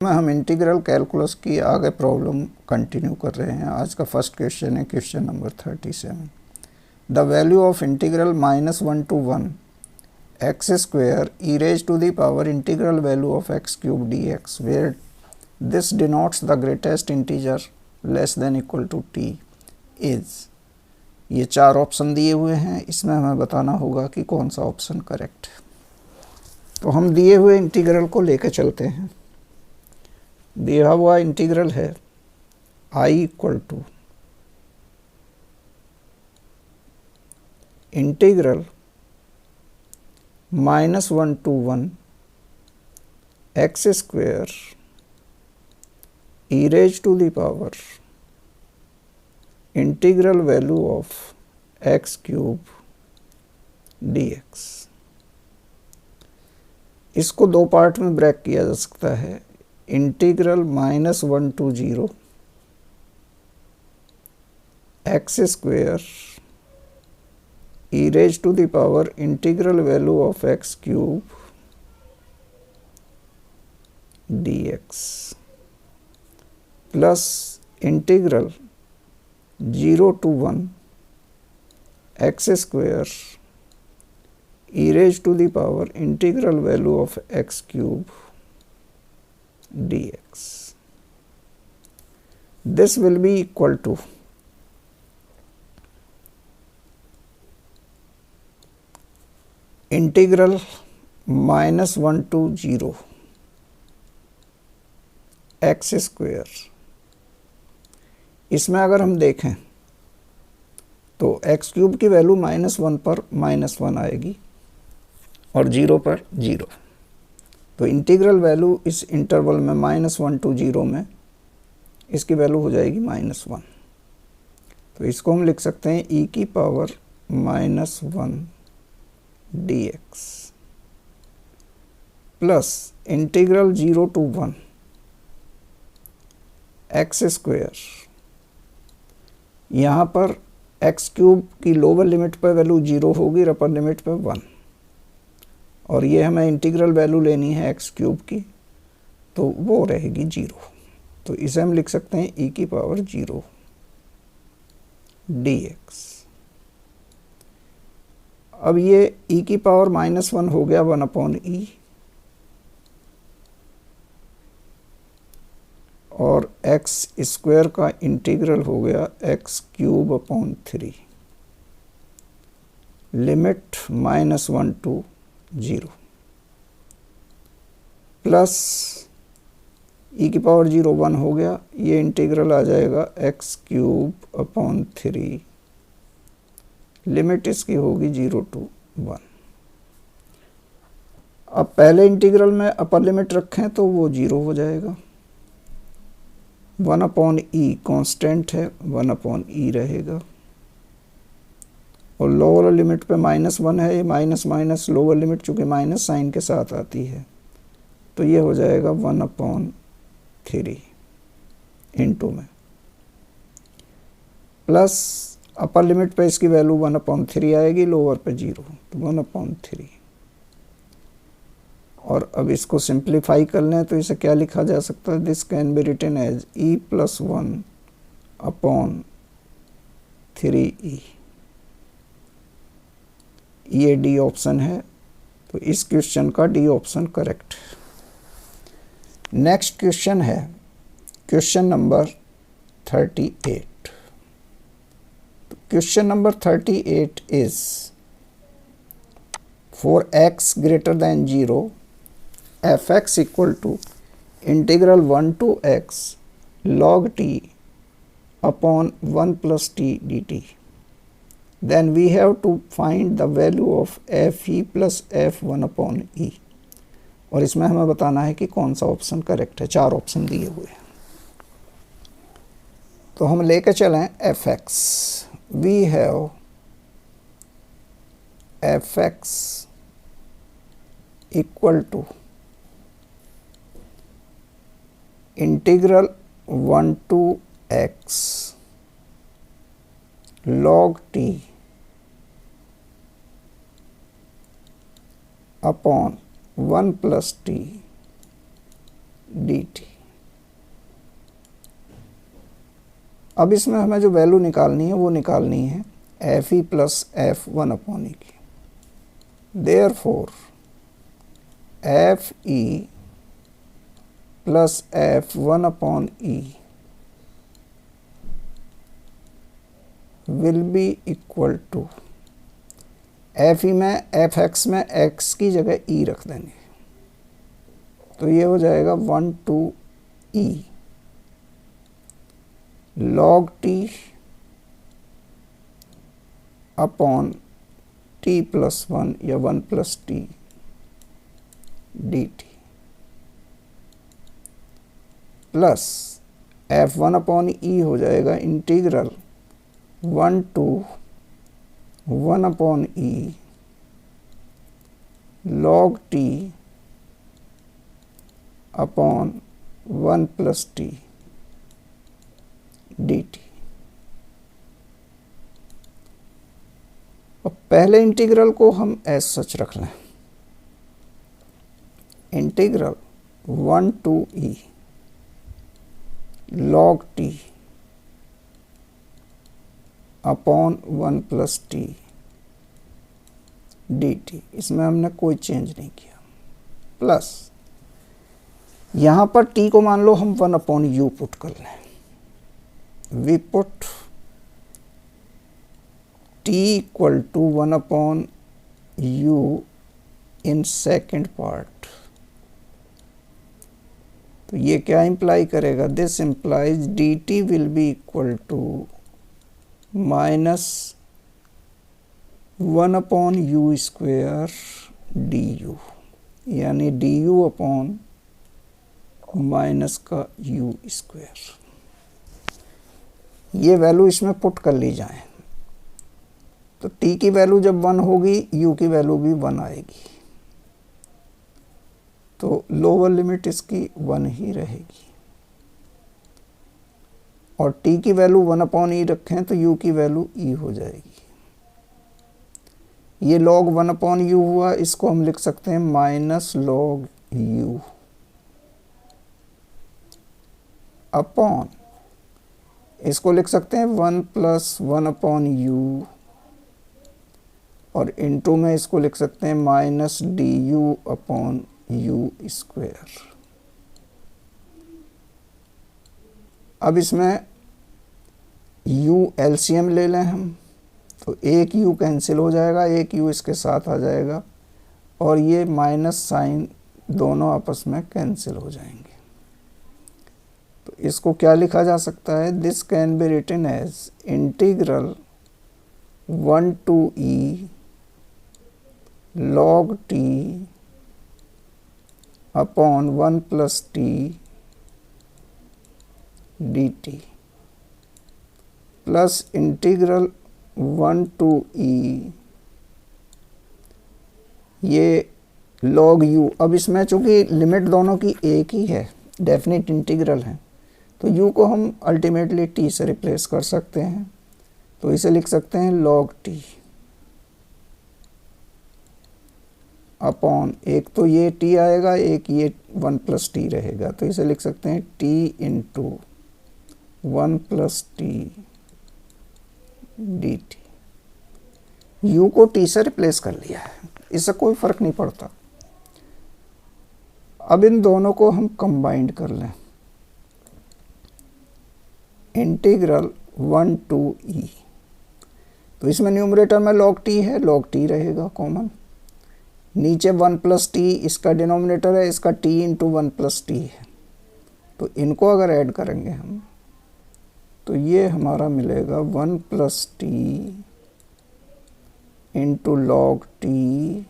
में हम integral calculus की आगे प्रॉब्लम कंटिन्यू कर रहे हैं। आज का फर्स्ट क्वेश्चन है question number 37। The value of integral -1 to 1 x square e raise to the power integral value of x cube d x where this denotes the greatest integer less than equal to t is. ये चार option दिए हुए हैं, इसमें हमें बताना होगा कि कौन सा ऑप्शन करेक्ट है। तो हम दिए हुए इंटीग्रल को लेकर चलते हैं। दिया हुआ इंटीग्रल है I equal to integral -1 to 1 x square e raise to the power integral value of x cube d x. इसको दो पार्ट में ब्रेक किया जा सकता है। Integral -1 to 0 x square e raise to the power integral value of x cube d x plus integral 0 to 1 x square e raise to the power integral value of x cube dx. This will be equal to integral -1 to 0 x square. इसमें अगर हम देखें तो x cube की value -1 पर -1 आएगी और 0 पर 0। तो इंटीग्रल वैल्यू इस इंटरवल में -1 to 0 में इसकी वैल्यू हो जाएगी -1। तो इसको हम लिख सकते हैं e की power -1 dx plus integral 0 to 1 x square. यहाँ पर एक्स क्यूब की लोअर लिमिट पर वैल्यू 0 होगी, अपर लिमिट पर 1, और ये हमें इंटीग्रल वैल्यू लेनी है एक्स क्यूब की, तो वो रहेगी 0। तो इसे हम लिख सकते हैं e की पावर 0 dx। अब ये e की पावर -1 हो गया 1/e, और एक्स स्क्वायर का इंटीग्रल हो गया x cube upon 3, limit -1 to 0 plus e की पावर 0 1 हो गया। ये इंटीग्रल आ जाएगा एक्स क्यूब अपॉन 3, लिमिट इसकी होगी 0 to 1। अब पहले इंटीग्रल में अपर लिमिट रखें तो वो 0 हो जाएगा। 1/e कांस्टेंट है, 1/e रहेगा, और लोअर लिमिट पे -1 है, ये माइनस माइनस लोअर लिमिट चूँकि माइनस साइन के साथ आती है, तो ये हो जाएगा 1/3 इंटू में, प्लस अपर लिमिट पे इसकी वैल्यू 1/3 आएगी, लोअर पे 0, तो 1/3। और अब इसको सिंप्लीफाई कर लें तो इसे क्या लिखा जा सकता है? This can be written as e+1/3e। ये डी ऑप्शन है, तो इस क्वेश्चन का डी ऑप्शन करेक्ट है। नेक्स्ट क्वेश्चन है question number 38। Question number 38 is for x greater than 0 fx equal to integral 1 to x log t upon 1 + t dt। Then we have to find the value of fe plus f1/e। और इसमें हमें बताना है कि कौन सा option correct है। चार ऑप्शन दिए हुए हैं, तो हम लेके चलें fx। We have fx equal to integral 1 to x log t upon 1 + t d t. अब इसमें हमें जो वैल्यू निकालनी है वो निकालनी है F E plus F one upon E की। Therefore F E plus F one upon E will be equal to, F E में एफ एक्स में एक्स की जगह ई रख देंगे, तो ये हो जाएगा 1 to e log t upon t plus 1 या 1 plus T D T plus F one upon E हो जाएगा integral 1 to 1 upon E log t upon 1 plus T D T. और पहले इंटीग्रल को हम एज सच रख लें, integral 1 to e log t upon 1 plus T D T. इसमें हमने कोई चेंज नहीं किया, प्लस यहाँ पर t को मान लो हम 1 अपॉन यू पुट कर लें। We put t equal to 1 upon u in second part. तो ये क्या इंप्लाई करेगा? This implies d t will be equal to minus 1 upon u square d u, यानी डी यू अपॉन माइनस का u square. ये value इसमें put कर ली जाए तो t की वैल्यू जब 1 होगी u की वैल्यू भी 1 आएगी, तो लोअर लिमिट इसकी 1 ही रहेगी। और t की वैल्यू 1 अपॉन ई रखें तो u की वैल्यू e हो जाएगी। ये log 1 अपॉन यू हुआ, इसको हम लिख सकते हैं माइनस log u अपॉन, इसको लिख सकते हैं 1 प्लस 1 अपॉन यू, और इनटू में इसको लिख सकते हैं minus D u upon u square. अब इसमें u एलसीएम ले लें हम, तो एक u कैंसिल हो जाएगा, एक u इसके साथ आ जाएगा, और ये माइनस साइन दोनों आपस में कैंसिल हो जाएंगे। तो इसको क्या लिखा जा सकता है? This can be written as integral 1 to e log t upon 1 plus T D T plus integral 1 to e ये log u। अब इसमें चूंकि लिमिट दोनों की एक ही है, डेफिनेट इंटीग्रल है, तो u को हम अल्टीमेटली t से रिप्लेस कर सकते हैं, तो इसे लिख सकते हैं log t अपॉन, एक तो ये t आएगा, एक ये 1 प्लस टी रहेगा, तो इसे लिख सकते हैं t into 1 plus T D T. u को t से रिप्लेस कर लिया है, इससे कोई फर्क नहीं पड़ता। अब इन दोनों को हम कंबाइंड कर लें, इंटीग्रल 1 to e, तो इसमें न्यूमरेटर में log t है, log t रहेगा कॉमन, नीचे 1 प्लस टी इसका डिनोमिनेटर है, इसका t इंटू 1 प्लस टी है, तो इनको अगर ऐड करेंगे हम तो ये हमारा मिलेगा 1 plus T into log T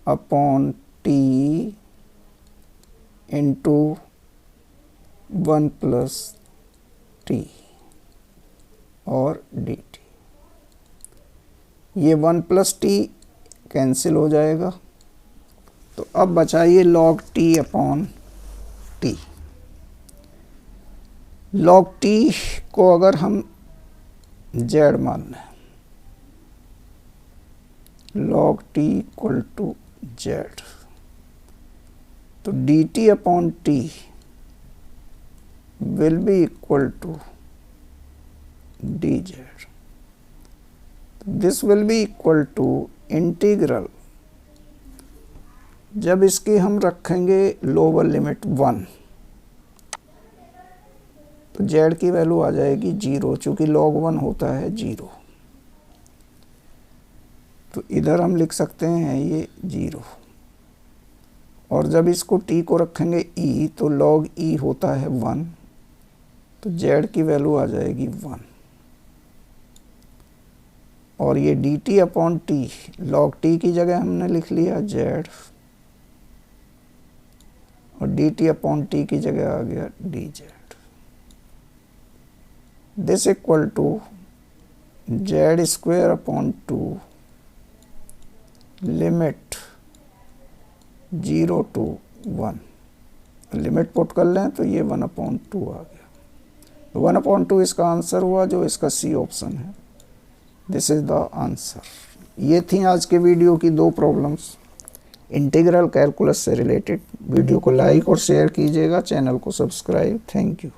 upon T into 1 plus T और डी टी। ये 1 प्लस टी कैंसिल हो जाएगा, तो अब बचा ये log t upon T. log t को अगर हम z मान लें, log t equal to z, तो dt अपॉन t will be equal to dz. This will be equal to integral, जब इसकी हम रखेंगे लोअर लिमिट 1 तो z की वैल्यू आ जाएगी 0, चूंकि log 1 होता है 0, तो इधर हम लिख सकते हैं ये 0। और जब इसको t को रखेंगे e तो log e होता है 1, तो z की वैल्यू आ जाएगी 1। और ये dt अपॉन t, log t की जगह हमने लिख लिया z, और dt अपॉन t की जगह आ गया dz। This equal to z square upon 2 limit 0 to 1। Limit put कर लें तो ये 1/2 आ गया। तो 1/2 इसका आंसर हुआ, जो इसका सी ऑप्शन है। This is the answer. ये थी आज के वीडियो की 2 प्रॉब्लम्स इंटीग्रल कैलकुलस से रिलेटेड। वीडियो को लाइक और शेयर कीजिएगा, चैनल को सब्सक्राइब। Thank you.